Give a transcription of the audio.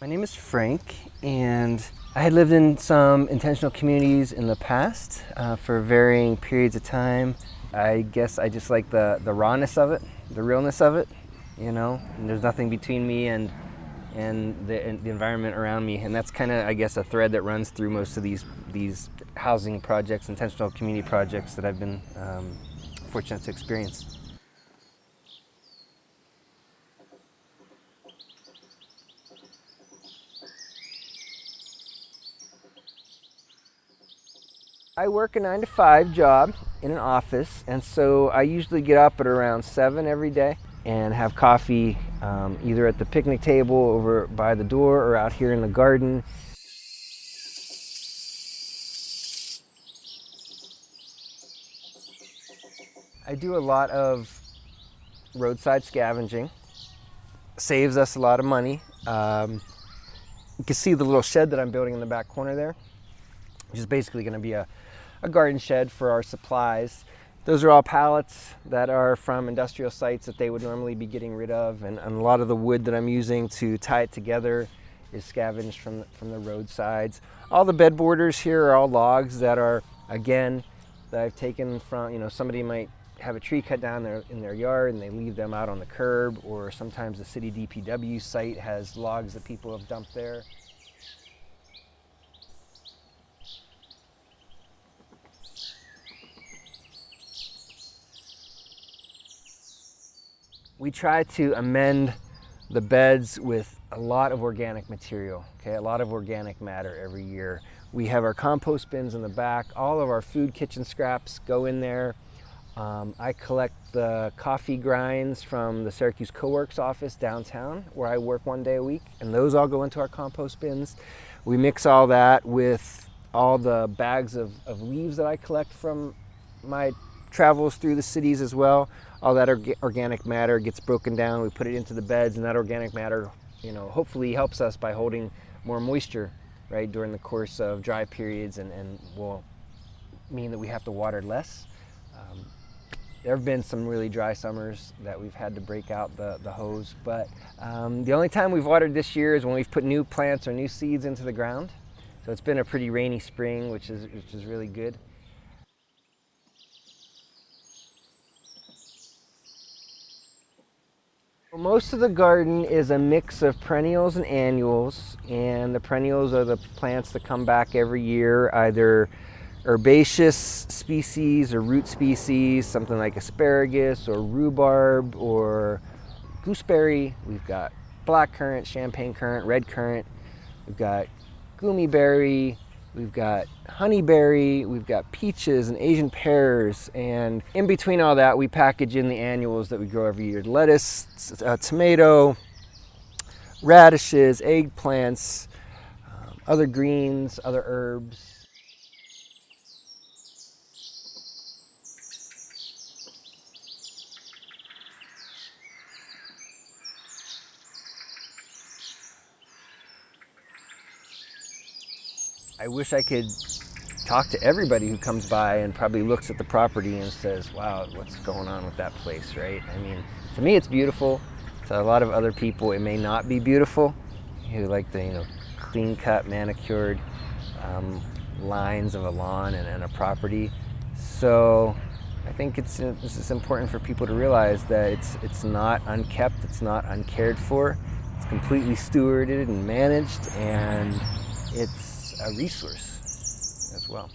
My name is Frank, and I had lived in some intentional communities in the past for varying periods of time. I guess I just like the rawness of it, the realness of it, you know, and there's nothing between me and the environment around me, and that's kind of, I guess, a thread that runs through most of these housing projects, intentional community projects that I've been fortunate to experience. I work a 9-to-5 job in an office, and so I usually get up at around 7 every day and have coffee either at the picnic table over by the door or out here in the garden. I do a lot of roadside scavenging. Saves us a lot of money. You can see the little shed that I'm building in the back corner there, which is basically going to be a garden shed for our supplies. Those are all pallets that are from industrial sites that they would normally be getting rid of, and a lot of the wood that I'm using to tie it together is scavenged from the roadsides. All the bed borders here are all logs that are, again, that I've taken from, you know, somebody might have a tree cut down in their yard and they leave them out on the curb, or sometimes the city DPW site has logs that people have dumped there. We try to amend the beds with a lot of organic material, okay, a lot of organic matter every year. We have our compost bins in the back. All of our food kitchen scraps go in there. I collect the coffee grinds from the Syracuse Co-works office downtown, where I work 1 day a week, and those all go into our compost bins. We mix all that with all the bags of leaves that I collect from my travels through the cities as well. All that organic matter gets broken down, we put it into the beds, and that organic matter, you know, hopefully helps us by holding more moisture, right, during the course of dry periods, and will mean that we have to water less. There have been some really dry summers that we've had to break out the hose, but the only time we've watered this year is when we've put new plants or new seeds into the ground. So it's been a pretty rainy spring, which is really good. Most of the garden is a mix of perennials and annuals, and the perennials are the plants that come back every year, either herbaceous species or root species, something like asparagus or rhubarb or gooseberry. We've got blackcurrant, champagne currant, red currant. We've got goomyberry. We've got honeyberry, we've got peaches and Asian pears, and in between all that, we package in the annuals that we grow every year. Lettuce, tomato, radishes, eggplants, other greens, other herbs. I wish I could talk to everybody who comes by and probably looks at the property and says, wow, what's going on with that place, right? I mean, to me it's beautiful. To a lot of other people it may not be beautiful, who like the, you know, clean-cut, manicured lines of a lawn and a property. So I think it's important for people to realize that it's not unkept, it's not uncared for, it's completely stewarded and managed, and it's a resource as well.